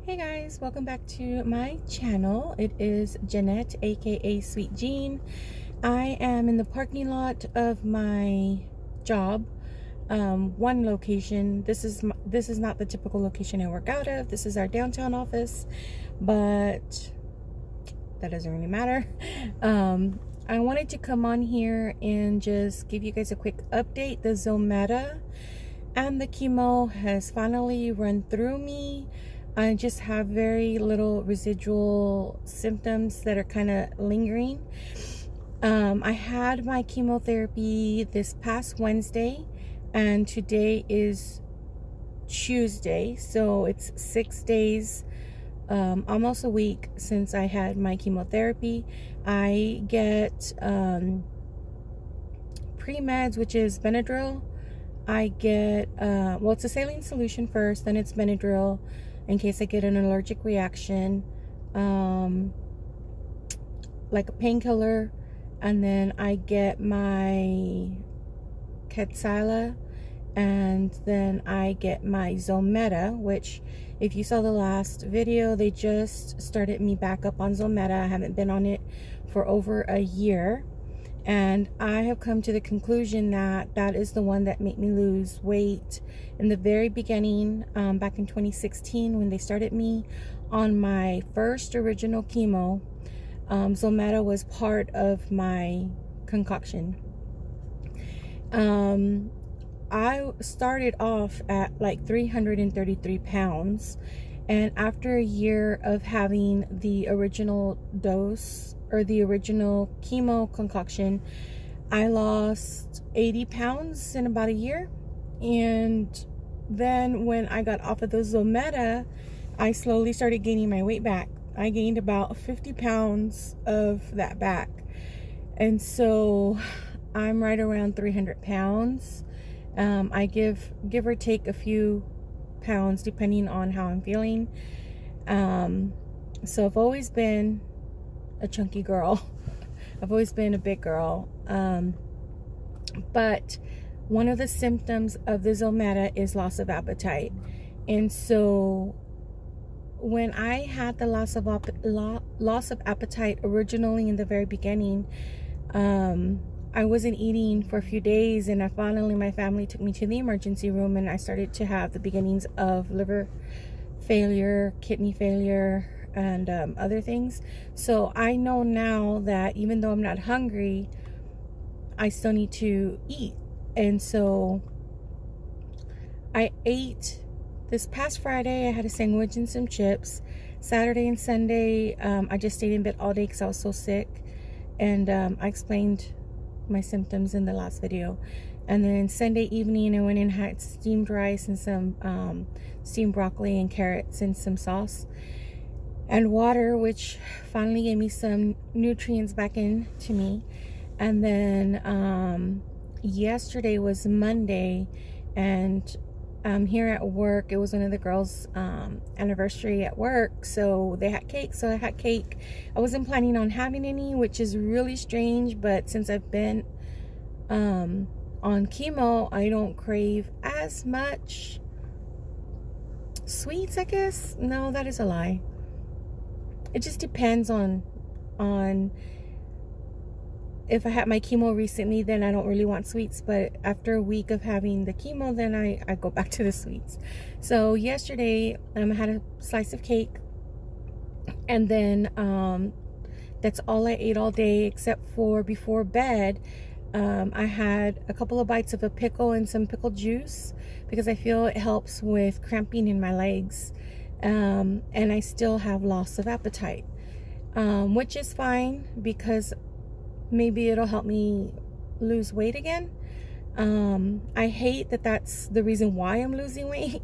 Hey guys, welcome back to my channel. It is Jeanette, aka Sweet Jean. I am in the parking lot of my job. One location. This is not the typical location I work out of. This is our downtown office, but that doesn't really matter. I wanted to come on here and just give you guys a quick update. The Zometa and the chemo has finally run through me. I just have very little residual symptoms that are kind of lingering. I had my chemotherapy this past Wednesday, and today is Tuesday, so it's 6 days, almost a week since I had my chemotherapy. I get pre-meds, which is Benadryl. I get, well, it's a saline solution first, then it's Benadryl in case I get an allergic reaction, like a painkiller, and then I get my Kadcyla, and then I get my Zometa, which if you saw the last video, they just started me back up on Zometa. I haven't been on it for over a year. And I have come to the conclusion that that is the one that made me lose weight in the very beginning, back in 2016 when they started me on my first original chemo. Zometa was part of my concoction. I started off at like 333 pounds, and after a year of having the original dose or the original chemo concoction, I lost 80 pounds in about a year. And then when I got off of the Zometa, I slowly started gaining my weight back. I gained about 50 pounds of that back. And so I'm right around 300 pounds. I give or take a few pounds depending on how I'm feeling. So I've always been a chunky girl. I've always been a big girl. But one of the symptoms of the Zometa is loss of appetite. And so when I had the loss of appetite originally in the very beginning, I wasn't eating for a few days, and finally my family took me to the emergency room, and I started to have the beginnings of liver failure, kidney failure, and other things. So I know now that even though I'm not hungry, I still need to eat. And so I ate this past Friday. I had a sandwich and some chips. Saturday and Sunday, I just stayed in bed all day because I was so sick, and I explained my symptoms in the last video. And then Sunday evening, I went and had steamed rice and some steamed broccoli and carrots and some sauce and water, which finally gave me some nutrients back into me. And then yesterday was Monday, and here at work, it was one of the girls' anniversary at work, so they had cake, so I had cake. I wasn't planning on having any, which is really strange, but since I've been on chemo, I don't crave as much sweets, I guess. No, that is a lie. It just depends on if I had my chemo recently, then I don't really want sweets, but after a week of having the chemo, then I go back to the sweets. So yesterday, I had a slice of cake, and then that's all I ate all day, except for before bed. I had a couple of bites of a pickle and some pickle juice because I feel it helps with cramping in my legs. And I still have loss of appetite, which is fine because maybe it'll help me lose weight again. I hate that that's the reason why I'm losing weight,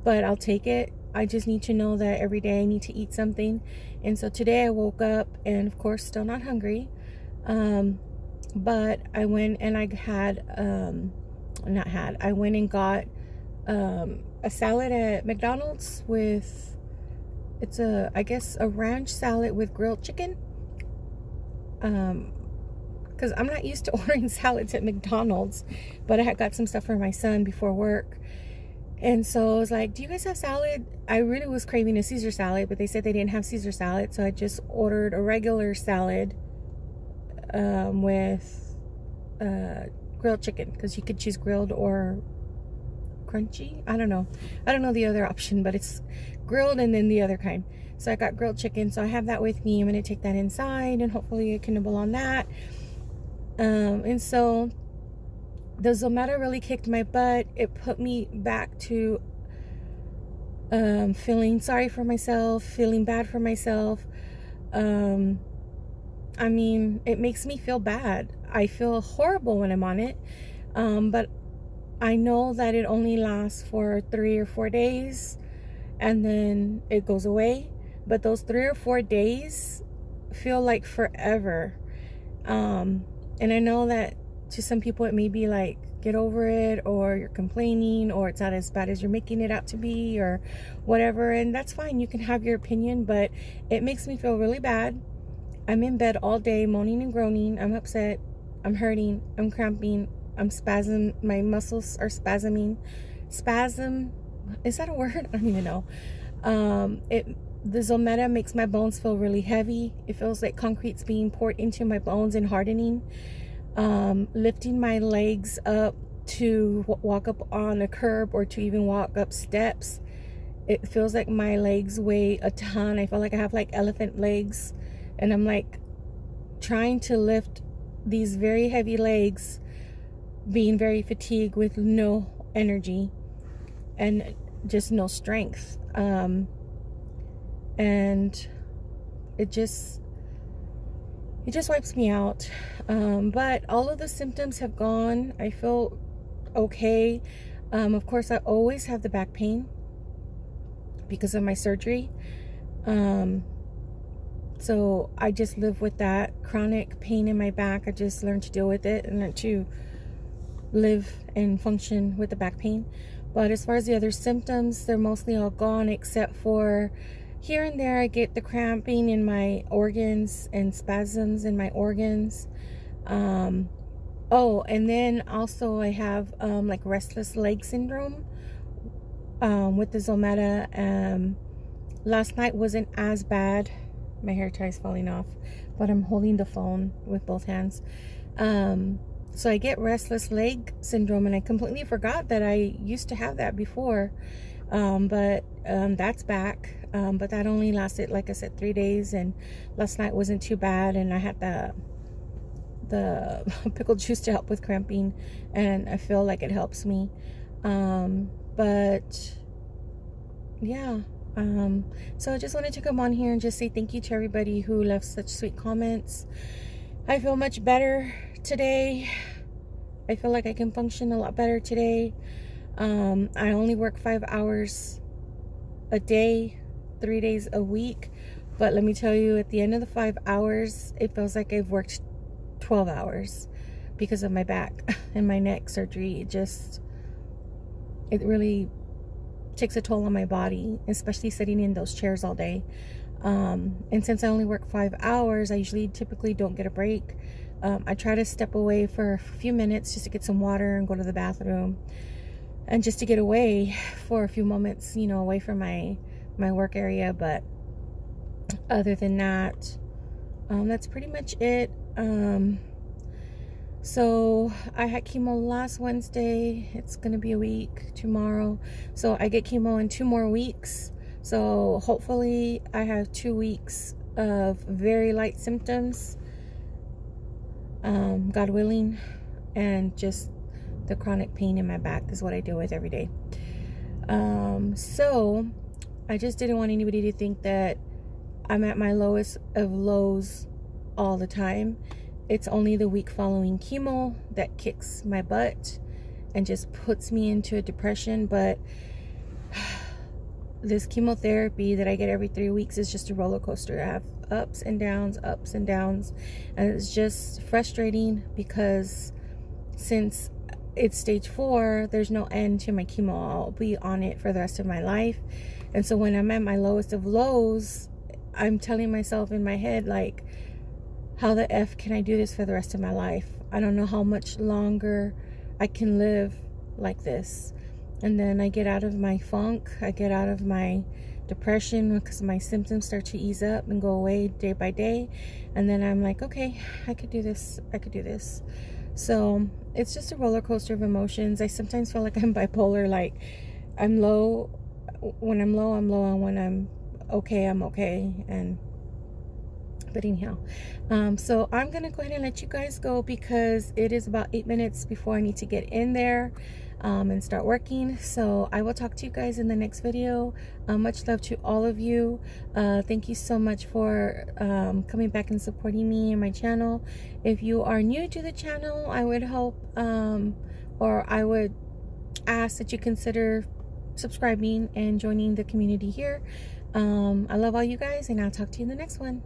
but I'll take it. I just need to know that every day I need to eat something. And so today I woke up and, of course, still not hungry. But I went and I went and got a salad at McDonald's with, it's I guess a ranch salad with grilled chicken. Because I'm not used to ordering salads at McDonald's, but I had got some stuff for my son before work. And so I was like, do you guys have salad? I really was craving a Caesar salad, but they said they didn't have Caesar salad. So I just ordered a regular salad with grilled chicken, because you could choose grilled or crunchy. I don't know the other option, but it's grilled and then the other kind. So I got grilled chicken, so I have that with me. I'm going to take that inside and hopefully I can nibble on that. And so the Zometa really kicked my butt. It put me back to feeling sorry for myself, feeling bad for myself. I mean, it makes me feel bad. I feel horrible when I'm on it. But I know that it only lasts for 3 or 4 days and then it goes away. But those 3 or 4 days feel like forever. And I know that to some people it may be like, get over it, or you're complaining, or it's not as bad as you're making it out to be, or whatever. And that's fine. You can have your opinion, but it makes me feel really bad. I'm in bed all day moaning and groaning. I'm upset. I'm hurting. I'm cramping. I'm spasm. My muscles are spasming. Spasm. Is that a word? I don't even know. The Zometa makes my bones feel really heavy. It feels like concrete's being poured into my bones and hardening. Lifting my legs up to walk up on a curb or to even walk up steps. It feels like my legs weigh a ton. I feel like I have like elephant legs. And I'm like trying to lift these very heavy legs, being very fatigued with no energy and just no strength. And it just wipes me out. But all of the symptoms have gone. I feel okay. Of course, I always have the back pain because of my surgery. So I just live with that chronic pain in my back. I just learned to deal with it and learn to live and function with the back pain. But as far as the other symptoms, they're mostly all gone, except for here and there I get the cramping in my organs and spasms in my organs. Oh, and then also I have like restless leg syndrome with the Zometa. Last night wasn't as bad. My hair tie is falling off, but I'm holding the phone with both hands. So I get restless leg syndrome, and I completely forgot that I used to have that before. But that's back. But that only lasted, like I said, 3 days, and last night wasn't too bad, and I had the pickle juice to help with cramping, and I feel like it helps me. But yeah. So I just wanted to come on here and just say thank you to everybody who left such sweet comments. I feel much better today. I feel like I can function a lot better today. I only work 5 hours a day, 3 days a week. But let me tell you, at the end of the 5 hours, it feels like I've worked 12 hours because of my back and my neck surgery. It really takes a toll on my body, especially sitting in those chairs all day. And since I only work 5 hours, I typically don't get a break. I try to step away for a few minutes just to get some water and go to the bathroom, and just to get away for a few moments, away from my work area. But other than that, that's pretty much it. So I had chemo last Wednesday. It's gonna be a week tomorrow, so I get chemo in 2 more weeks. So hopefully I have 2 weeks of very light symptoms, God willing, and just the chronic pain in my back is what I deal with every day. So I just didn't want anybody to think that I'm at my lowest of lows all the time. It's only the week following chemo that kicks my butt and just puts me into a depression. But this chemotherapy that I get every 3 weeks is just a roller coaster. I have ups and downs, and it's just frustrating because since it's stage 4, there's no end to my chemo. I'll be on it for the rest of my life. And so when I'm at my lowest of lows, I'm telling myself in my head, like, how the F can I do this for the rest of my life? I don't know how much longer I can live like this. and then I get out of my funk. I get out of my depression because my symptoms start to ease up and go away day by day. And then I'm like, okay, I could do this. I could do this. So it's just a roller coaster of emotions. I sometimes feel like I'm bipolar. Like I'm low. When I'm low, I'm low. And when I'm okay, I'm okay. But anyhow, so I'm gonna go ahead and let you guys go because it is about 8 minutes before I need to get in there and start working. So I will talk to you guys in the next video. Much love to all of you. Thank you so much for coming back and supporting me and my channel. If you are new to the channel, I would hope or I would ask that you consider subscribing and joining the community here. I love all you guys, and I'll talk to you in the next one.